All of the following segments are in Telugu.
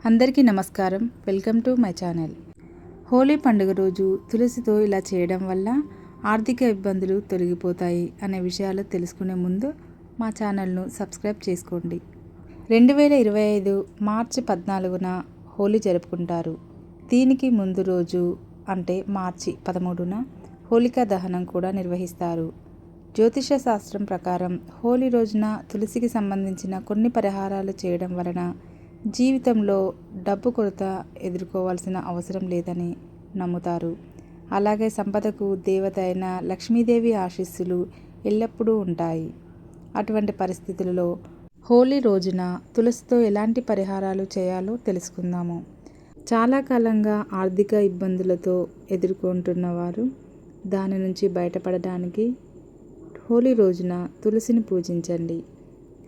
అందరికీ నమస్కారం. Welcome to my channel. Holi పండుగ రోజు తులసితో ఇలా చేయడం వల్ల ఆర్థిక ఇబ్బందులు తొలగిపోతాయి అనే విషయాలు తెలుసుకునే ముందు మా ఛానల్ను సబ్స్క్రైబ్ చేసుకోండి. 2025 మార్చి 14న హోలీ జరుపుకుంటారు. దీనికి ముందు రోజు అంటే మార్చి 13న హోలికా దహనం కూడా నిర్వహిస్తారు. జ్యోతిష శాస్త్రం ప్రకారం హోలీ రోజున తులసికి సంబంధించిన కొన్ని పరిహారాలు చేయడం వలన జీవితంలో డబ్బు కొరత ఎదుర్కోవాల్సిన అవసరం లేదని నమ్ముతారు. అలాగే సంపదకు దేవత అయిన లక్ష్మీదేవి ఆశీస్సులు ఎల్లప్పుడూ ఉంటాయి. అటువంటి పరిస్థితులలో హోలీ రోజున తులసితో ఎలాంటి పరిహారాలు చేయాలో తెలుసుకుందాము. చాలా కాలంగా ఆర్థిక ఇబ్బందులతో ఎదుర్కొంటున్నవారు దాని నుంచి బయటపడడానికి హోలీ రోజున తులసిని పూజించండి.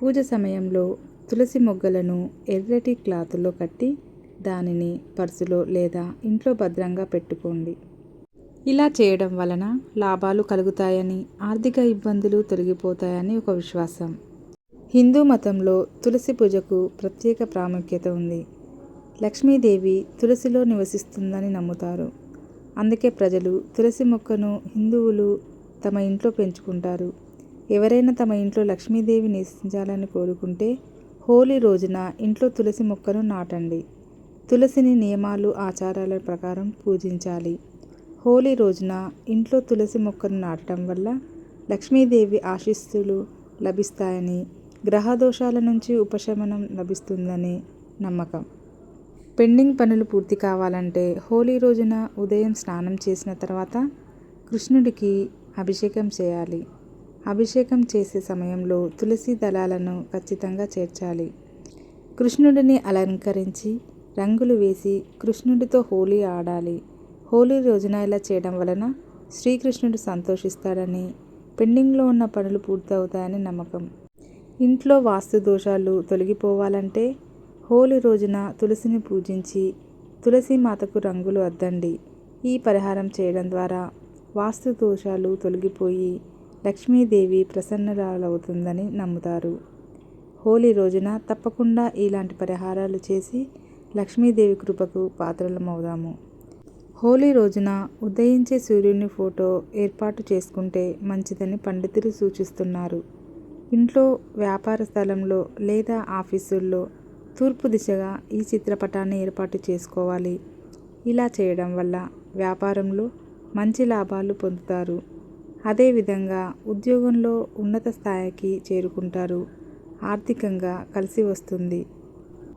పూజ సమయంలో తులసి మొగ్గలను ఎర్రటి క్లాతులో కట్టి దానిని పర్సులో లేదా ఇంట్లో భద్రంగా పెట్టుకోండి. ఇలా చేయడం వలన లాభాలు కలుగుతాయని, ఆర్థిక ఇబ్బందులు తొలగిపోతాయని ఒక విశ్వాసం. హిందూ మతంలో తులసి పూజకు ప్రత్యేక ప్రాముఖ్యత ఉంది. లక్ష్మీదేవి తులసిలో నివసిస్తుందని నమ్ముతారు. అందుకే ప్రజలు తులసి మొక్కను హిందువులు తమ ఇంట్లో పెంచుకుంటారు. ఎవరైనా తమ ఇంట్లో లక్ష్మీదేవి నివసించాలని కోరుకుంటే హోలీ రోజున ఇంట్లో తులసి మొక్కను నాటండి. తులసిని నియమాలు, ఆచారాల ప్రకారం పూజించాలి. హోలీ రోజున ఇంట్లో తులసి మొక్కను నాటడం వల్ల లక్ష్మీదేవి ఆశీస్సులు లభిస్తాయని, గ్రహదోషాల నుంచి ఉపశమనం లభిస్తుందని నమ్మకం. పెండింగ్ పనులు పూర్తి కావాలంటే హోలీ రోజున ఉదయం స్నానం చేసిన తర్వాత కృష్ణుడికి అభిషేకం చేయాలి. అభిషేకం చేసే సమయంలో తులసి దళాలను ఖచ్చితంగా చేర్చాలి. కృష్ణుడిని అలంకరించి రంగులు వేసి కృష్ణుడితో హోలీ ఆడాలి. హోలీ రోజున ఇలా చేయడం వలన శ్రీకృష్ణుడు సంతోషిస్తాడని, పెండింగ్లో ఉన్న పనులు పూర్తవుతాయని నమ్మకం. ఇంట్లో వాస్తు దోషాలు తొలగిపోవాలంటే హోలీ రోజున తులసిని పూజించి తులసి మాతకు రంగులు అద్దండి. ఈ పరిహారం చేయడం ద్వారా వాస్తు దోషాలు తొలగిపోయి లక్ష్మీదేవి ప్రసన్నురాలవుతుందని నమ్ముతారు. హోలీ రోజున తప్పకుండా ఇలాంటి పరిహారాలు చేసి లక్ష్మీదేవి కృపకు పాత్రలమవుదాము. హోలీ రోజున ఉదయించే సూర్యుని ఫోటో ఏర్పాటు చేసుకుంటే మంచిదని పండితులు సూచిస్తున్నారు. ఇంట్లో, వ్యాపార స్థలంలో లేదా ఆఫీసుల్లో తూర్పు దిశగా ఈ చిత్రపటాన్ని ఏర్పాటు చేసుకోవాలి. ఇలా చేయడం వల్ల వ్యాపారంలో మంచి లాభాలు పొందుతారు. అదేవిధంగా ఉద్యోగంలో ఉన్నత స్థాయికి చేరుకుంటారు. ఆర్థికంగా కలిసి వస్తుంది.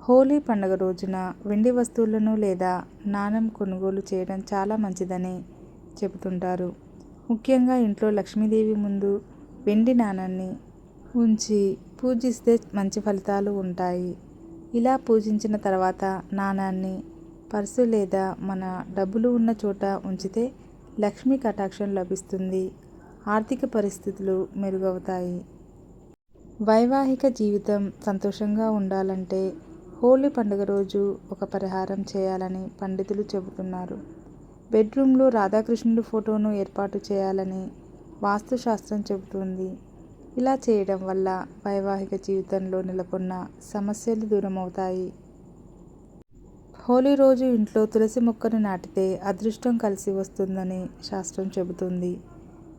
హోలీ పండుగ రోజున వెండి వస్తువులను లేదా నాణెం కొనుగోలు చేయడం చాలా మంచిదని చెబుతుంటారు. ముఖ్యంగా ఇంట్లో లక్ష్మీదేవి ముందు వెండి నాణాన్ని ఉంచి పూజిస్తే మంచి ఫలితాలు ఉంటాయి. ఇలా పూజించిన తర్వాత నాణాన్ని పర్సు లేదా మన డబ్బులు ఉన్న చోట ఉంచితే లక్ష్మీ కటాక్షం లభిస్తుంది. ఆర్థిక పరిస్థితులు మెరుగవుతాయి. వైవాహిక జీవితం సంతోషంగా ఉండాలంటే హోలీ పండుగ రోజు ఒక పరిహారం చేయాలని పండితులు చెబుతున్నారు. బెడ్రూమ్లో రాధాకృష్ణుడి ఫోటోను ఏర్పాటు చేయాలని వాస్తుశాస్త్రం చెబుతుంది. ఇలా చేయడం వల్ల వైవాహిక జీవితంలో నెలకొన్న సమస్యలు దూరమవుతాయి. హోలీ రోజు ఇంట్లో తులసి మొక్కను నాటితే అదృష్టం కలిసి వస్తుందని శాస్త్రం చెబుతుంది.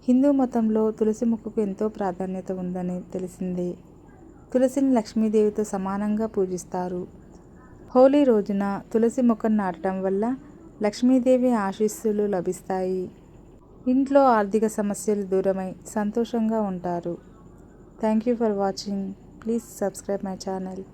హిందూ మతంలో తులసి మొక్కకు ఎంతో ప్రాధాన్యత ఉందని తెలిసిందే. తులసిని లక్ష్మీదేవితో సమానంగా పూజిస్తారు. హోలీ రోజున తులసి మొక్కను నాటడం వల్ల లక్ష్మీదేవి ఆశీస్సులు లభిస్తాయి. ఇంట్లో ఆర్థిక సమస్యలు దూరమై సంతోషంగా ఉంటారు. Thank you for watching. Please subscribe my channel.